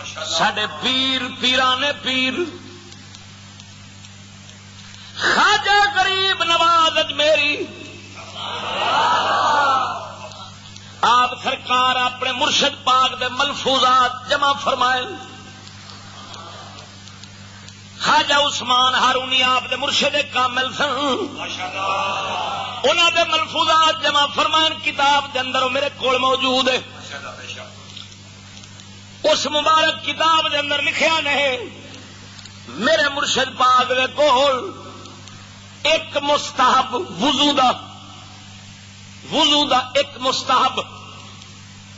ساڈے پیر پیرانے پیر خواجہ غریب نواز اجمیری آپ سرکار اپنے مرشد پاک دے ملفوظات جمع فرمائے. خواجہ عثمان ہارونی آپ دے مرشد کامل سن. انہاں دے ملفوظات جمع فرمائن کتاب دے اندر میرے کول موجود ہے. اس مبارک کتاب دے اندر لکھیا نہیں میرے مرشد پاک دے کول ایک مستحب وضو دا ایک مستحب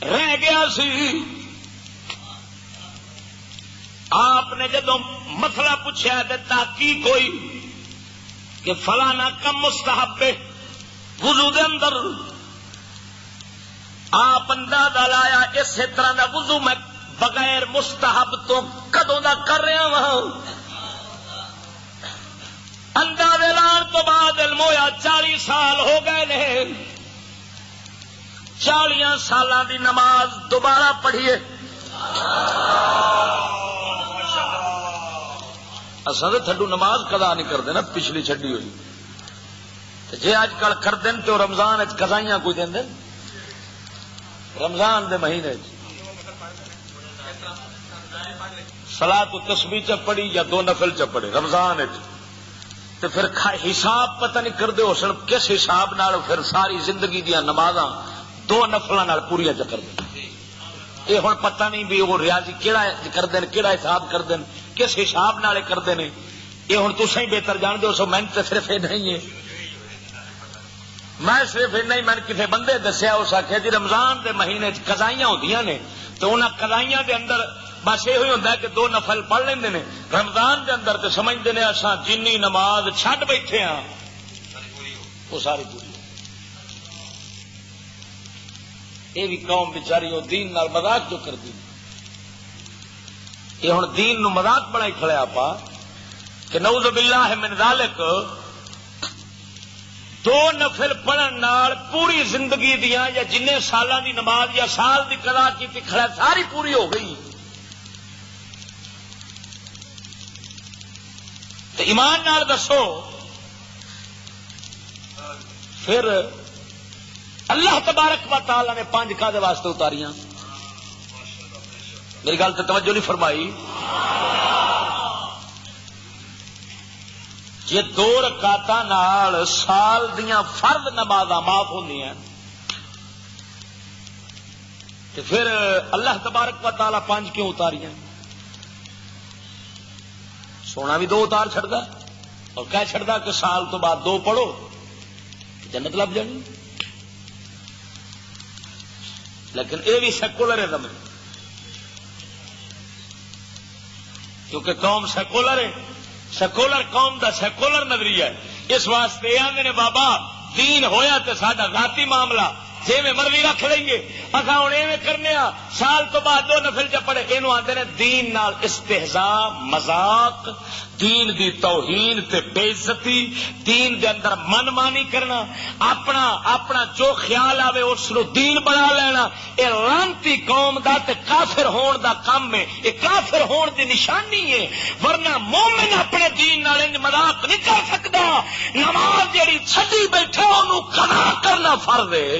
رہ گیا سی. آپ نے جدو مسئلہ پوچھا تو تحقیق ہوئی کہ فلانا کم مستحب ہے وضو دے اندر. آپ اندازہ لایا اسی طرح دا وضو میں بغیر مستحب تو کدوں دا کر رہا وہاں. اندازے لان تو بعد علم ہویا 40 سال ہو گئے نے. 40 سالاں دی نماز دوبارہ پڑھیے. اصل تو تھڈو نماز قضا نہیں کرتے نا پچھلی چھڈی ہوئی. جی اج کل کر دین تو رمضان قضائیاں کوئی دیں رمضان دے مہینے صلاۃ و تسبیح چ پڑھی یا 2 نفل چ پڑھے رمضان تو پھر حساب پتہ نہیں کرتے ہو سن کس حساب نال پھر ساری زندگی دیا نمازاں 2 نفلاں نال پوریا چ کر دیں. یہ ہوں پتہ نہیں بھی وہ ریاضی کہڑا کرتے ہیں کہڑا حساب کرتے ہیں کس حساب نال کرتے ہیں. یہ ہوں تسا ہی بہتر جانتے ہو. سو میں تو صرف یہ نہیں ہے میں صرف نہیں میں کسی بندے دسیا اس آخیا جی رمضان دے مہینے قضائیاں ہوندیاں نے تو انہاں قضائیاں دے اندر بس یہ ہوتا ہے کہ 2 نفل پڑھ لیندے نے. رمضان دے اندر تو سمجھتے ہیں اساں جنی نماز چھڈ بیٹھے ہاں وہ ساری پوری. یہ بھی قوم بیچاری وہ دین نال مذاق جو کرتی. یہ ہوں دین نو مذاق بنا کھڑے آپ کہ نعوذ باللہ من ذالک 2 نفل پڑھن نال پوری زندگی دیا یا جن سالاں دی نماز یا سال دی قضا کی کھڑا ساری پوری ہو گئی. تو ایمان نال دسو پھر اللہ تبارک و تعالی نے 5 کادے واسطے اتاریاں. میری گل تو توجہ نہیں فرمائی. جی 2 رکعتاں نال سال دیاں فرض نمازاں معاف ہوندیاں تو پھر اللہ تبارک و تعالی 5 کیوں اتاریاں؟ سونا بھی 2 اتار چھڑدا اور کہہ چھڑدا کہ سال تو بعد 2 پڑھو جنت لب جانی. لیکن یہ بھی سیکولرزم ہے کیونکہ قوم سیکولر ہے. سیکولر قوم دا سیکولر نظریہ ہے. اس واسطے یہ آدھے نے بابا دین ہویا تو ساڈا ذاتی معاملہ جی میں مرضی رکھ لیں گے اصا ہوں ایویں کرنے سال تو بعد 2 نفل چ پڑے. یہ آتے ہیں دین نال استہزاء مذاق دین دی توہین تے بے عزتی دین دے اندر من مانی کرنا اپنا جو خیال آوے اس نو دین بنا لینا. یہ لانتی قوم دا تے کافر ہون دا کام ہے. یہ کافر ہون دی نشانی ہے. ورنہ مومن اپنے دین نال انج مذاق نہیں کر سکتا. نماز جیڑی چھڈی بیٹھے اونوں قضا کرنا فرض ہے.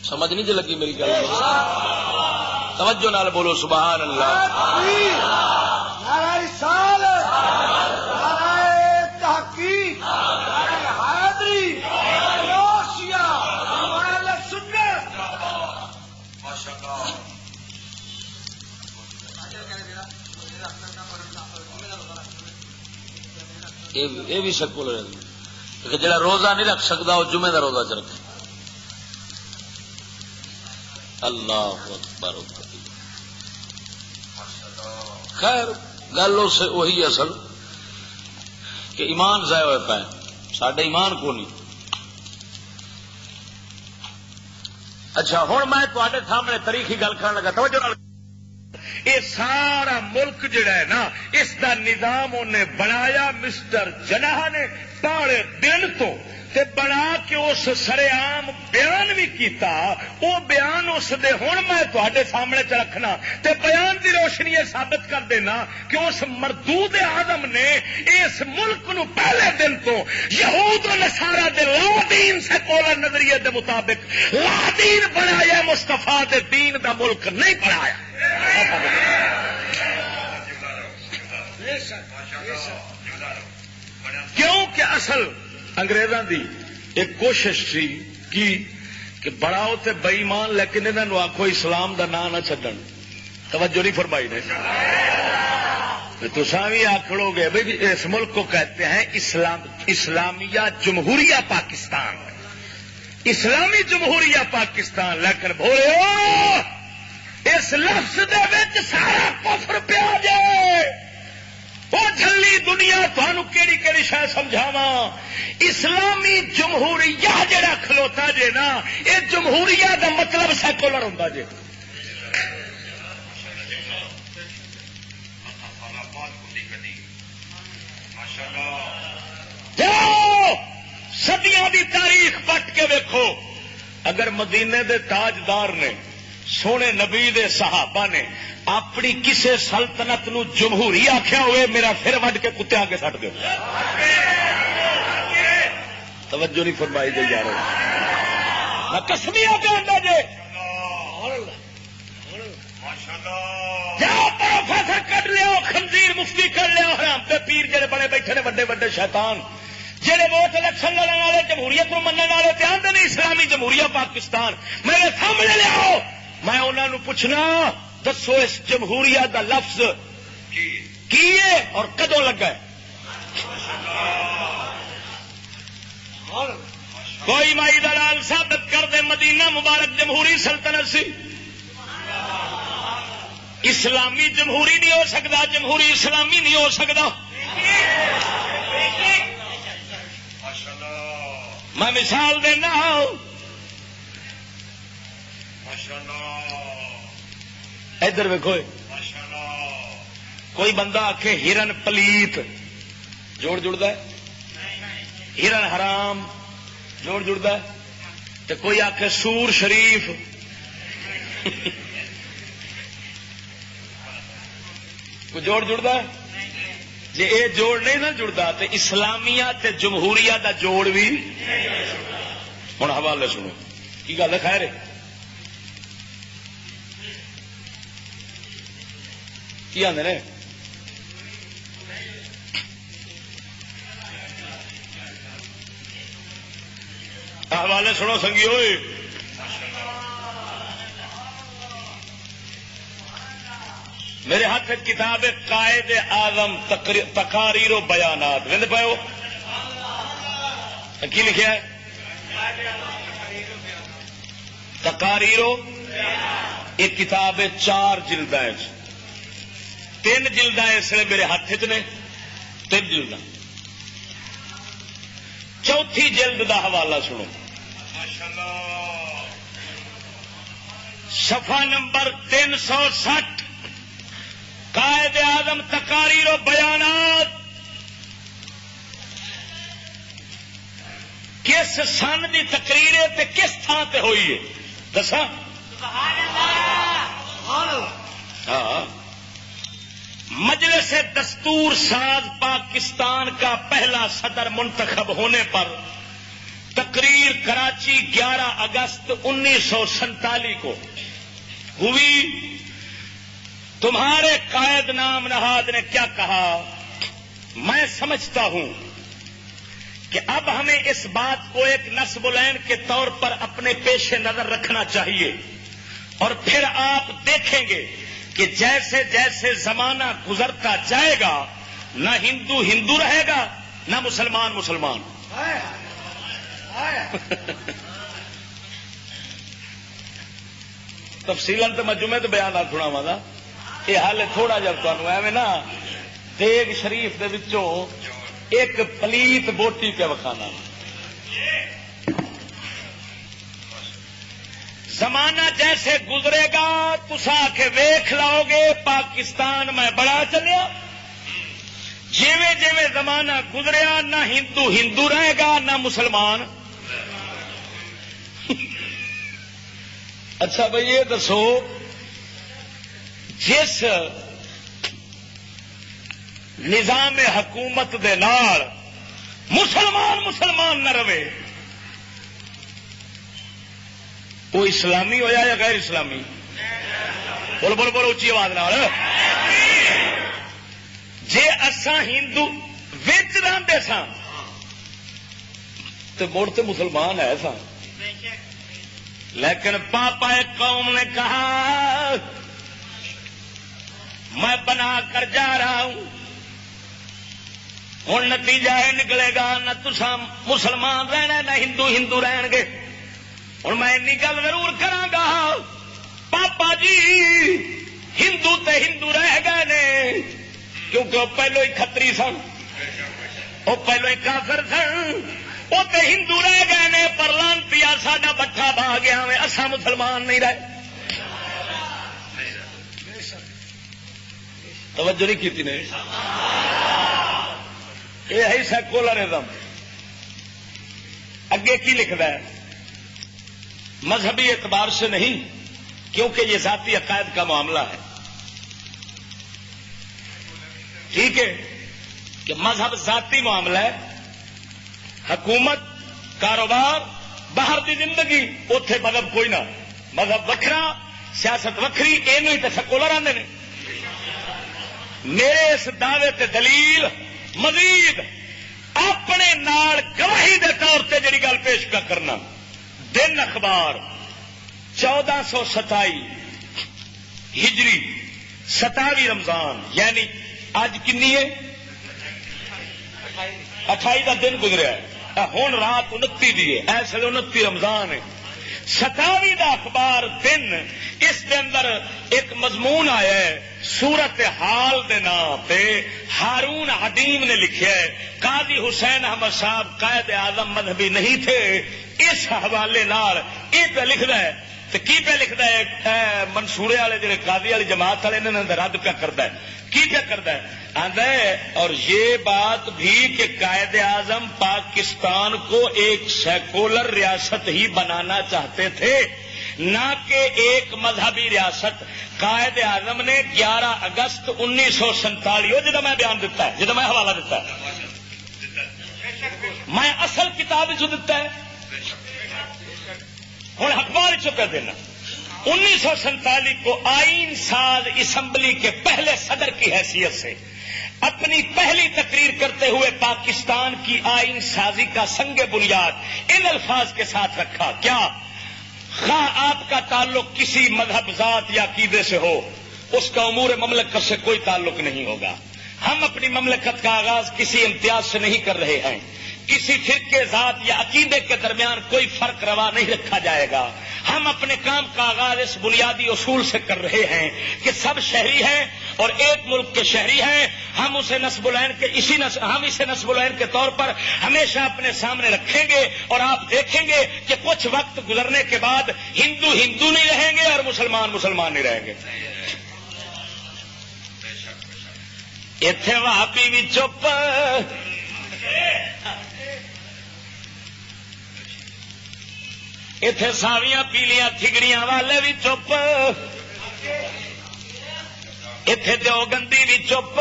سمجھ نہیں جی لگی میری گل؟ توجہ نال بولو سبحان اللہ. یہ بھی سیکولر ہے. جڑا روزہ نہیں رکھ سکتا وہ جمعے کا روزہ چ رکھے. اللہ اکبر. خیر گل سے وہی اصل کہ ایمان ضائع ہوئے پائے. ساڈے ایمان کو نہیں. اچھا ہوں میں تے سامنے تاریخی گل کرنے لگا. توجہ یہ سارا ملک جڑا ہے نا اس دا نظام انہیں بنایا مسٹر جناح نے پاڑے دن تو تے بنا کے اس سرعام بیان بھی کیتا. وہ بیان اس دے ہن میں تواڈے سامنے چ رکھنا تے بیان دی روشنی یہ ثابت کر دینا کہ اس مردود اعظم نے اس ملک نو پہلے دن تو یہود و نصارا دے لا دین سیکولر نظریے دے مطابق لا دین بنایا، مصطفیٰ دے دین دا ملک نہیں بنایا. کیوں کہ اصل انگریزاں دی ایک کوشش تھی کہ بڑاؤ تے بے ایمان لیکن انہاں نوں آکھو اسلام دا نام نہ چھڈن. توجہ نہیں فرمائی نے. تساں بھی آکھڑو گے بھئی اس ملک کو کہتے ہیں اسلامیہ جمہوریہ پاکستان، اسلامی جمہوریہ پاکستان، لیکن بھولو اس لفظ دے وچ سارا کفر پیا جائے. وہ جھلی دنیا تھانوں کیڑی کیڑی شے سمجھاواں. اسلامی جمہوریہ جڑا کھلوتا جے نا یہ جمہوریہ دا مطلب سیکولر ہوندا جے. جاؤ صدیاں دی تاریخ پٹ کے ویکھو. اگر مدینے دے تاجدار نے سونے نبی دے صحابہ نے اپنی کسے سلطنت نو جمہوری آخیا ہوئے میرا پھر وڈ کے کتے آگے سٹ دو. توجہ نہیں فرمائی دے یار. کسمیا پہ آتا جے جاؤ پروفیسر کٹ لیا خنزیر مفتی کر لیا حرام تے پیر جڑے بڑے بیٹھے نے وڈے وڈے شیطان جہے ووٹ الیکشن لڑنے والے جمہوریت کو مننے والے تے آندے نے اسلامی جمہوریہ پاکستان میرے سامنے لیاؤ. میں انہوں نے پوچھنا دسو اس جمہوریہ دا لفظ کی ہے اور کدوں لگا ہے؟ کوئی مائی دلال ثابت کر دے مدینہ مبارک جمہوری سلطنت سی. اسلامی جمہوری نہیں ہو سکتا، جمہوری اسلامی نہیں ہو سکتا. میں مثال دینا ادھر ویکھو. کوئی بندہ آکھے ہرن پلیت جوڑ جڑتا ہے، ہرن حرام جوڑ جڑتا ہے، تو کوئی آکھے سور شریف کوئی جوڑ جڑتا ہے. جی یہ جوڑ نہیں نہ جڑتا تو اسلامیہ تے جمہوریہ دا جوڑ بھی. ہوں حوالے سنو کی گل ہے. خیر کی آدھے نے حوالے سنو سنگی ہوئے. میرے ہاتھ کتاب قائد اعظم تقاریر و بیانات لے پاؤ. کی لکھا ہے؟ تقاریر و یہ کتاب 4 جلداں 3 جلداں اس لیے میرے ہاتھ چ نے 3 جلداں. چوتھی جلد دا حوالہ سنو. صفحہ نمبر 360 قائد اعظم تقاریر و بیانات. کس سن دی تقریر ہے تے کس تھان تے ہوئی ہے دسا؟ ہاں. مجلس دستور ساز پاکستان کا پہلا صدر منتخب ہونے پر تقریر کراچی 11 اگست 1947 کو ہوئی. تمہارے قائد نام نہاد نے کیا کہا؟ میں سمجھتا ہوں کہ اب ہمیں اس بات کو ایک نصب العین کے طور پر اپنے پیش نظر رکھنا چاہیے اور پھر آپ دیکھیں گے کہ جیسے جیسے زمانہ گزرتا جائے گا نہ ہندو ہندو رہے گا نہ مسلمان مسلمان. تفصیلاً تو میں جمعے تو بیانات سناواں گا. یہ حال تھوڑا جب تمہیں ایویں نا دیگ شریف دے وچوں ایک پلیت بوٹی پہ وکھانا. زمانہ جیسے گزرے گا تسا کے ویکھ لاؤ گے پاکستان میں بڑا چلیا. جیویں جیویں زمانہ گزریا نہ ہندو ہندو رہے گا نہ مسلمان. اچھا بھائی یہ دسو جس نظام حکومت دے نال مسلمان نہ رہے وہ اسلامی ہویا یا غیر اسلامی؟ بول بول بول اچھی آواز نال. جے اساں ہندو وچ رہندے ساں تے مڑ تے مسلمان ہے ساں. لیکن پاپا ایک قوم نے کہا میں بنا کر جا رہا ہوں. ہوں نتیجہ یہ نکلے گا نہ تساں مسلمان رہنا نہ ہندو رہن گے. ہوں میں این گل ضرور کراں گا پاپا جی ہندو تے ہندو رہ گئے نے کیونکہ وہ پہلو ہی کھتری سن وہ پہلو ہی کافر سن وہ تے ہندو رہ گئے نے پر لانتیا ساڈا بٹھا بہ گیا میں اساں مسلمان نہیں رہے. توجہ نہیں کی نے یہ ہے سیکولرزم. اگے کی لکھتا ہے مذہبی اعتبار سے نہیں کیونکہ یہ ذاتی عقائد کا معاملہ ہے. ٹھیک ہے کہ مذہب ذاتی معاملہ ہے. حکومت کاروبار باہر دی زندگی اوتھے مذہب کوئی نہ. مذہب وکھرا سیاست وکھری یہ تو سیکولر آندے نے. میرے اس دعوے تے دلیل مزید اپنے نال گواہی دے طور تے جڑی گل پیش کا کرنا. دن اخبار 1427 ہجری 27 رمضان یعنی اج کنی ہے 28 کا دن گزرا ہے. ہوں رات 29 دی ہے ایسے 29 رمضان ہے. 27 کا اخبار دن اس کے اندر ایک مضمون آیا ہے سورت حال دے نام پہ ہارون حدیم نے لکھا ہے. قاضی حسین احمد صاحب قائد اعظم مذہبی نہیں تھے. اس حوالے نال یہ پہ لکھتا ہے تو کی پہ لکھتا ہے منصورے والے جڑے قاضی والی جماعت والے انہوں نے رد پہ کرتا ہے. کی پہ کرتا ہے آندا ہے اور یہ بات بھی کہ قائد اعظم پاکستان کو ایک سیکولر ریاست ہی بنانا چاہتے تھے نہ کہ ایک مذہبی ریاست. قائد اعظم نے 11 اگست 1947 جدو میں بیان دیتا ہے جدو میں حوالہ دیتا ہے میں اصل کتاب جو دیتا ہے ہوں اخبار چکا دینا 1947 کو آئین ساز اسمبلی کے پہلے صدر کی حیثیت سے اپنی پہلی تقریر کرتے ہوئے پاکستان کی آئین سازی کا سنگ بنیاد ان الفاظ کے ساتھ رکھا. کیا خواہ آپ کا تعلق کسی مذہب ذات یا عقیدے سے ہو اس کا امور مملکت سے کوئی تعلق نہیں ہوگا. ہم اپنی مملکت کا آغاز کسی امتیاز سے نہیں کر رہے ہیں. کسی فرقے ذات یا عقیدے کے درمیان کوئی فرق روا نہیں رکھا جائے گا. ہم اپنے کام کا آغاز اس بنیادی اصول سے کر رہے ہیں کہ سب شہری ہیں اور ایک ملک کے شہری ہیں. ہم اسے نسب العین کے ہم اسے نسب العین کے طور پر ہمیشہ اپنے سامنے رکھیں گے اور آپ دیکھیں گے کہ کچھ وقت گزرنے کے بعد ہندو ہندو نہیں رہیں گے اور مسلمان مسلمان نہیں رہیں گے. ایتھے وہابی بھی چپ ایتھے ساویاں پیلیاں تھگڑیاں والے بھی چپ ایتھے دیوگندی بھی چپ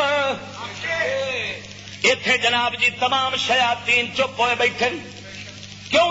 ایتھے جناب جی تمام شیاطین چپ ہوئے بیٹھے.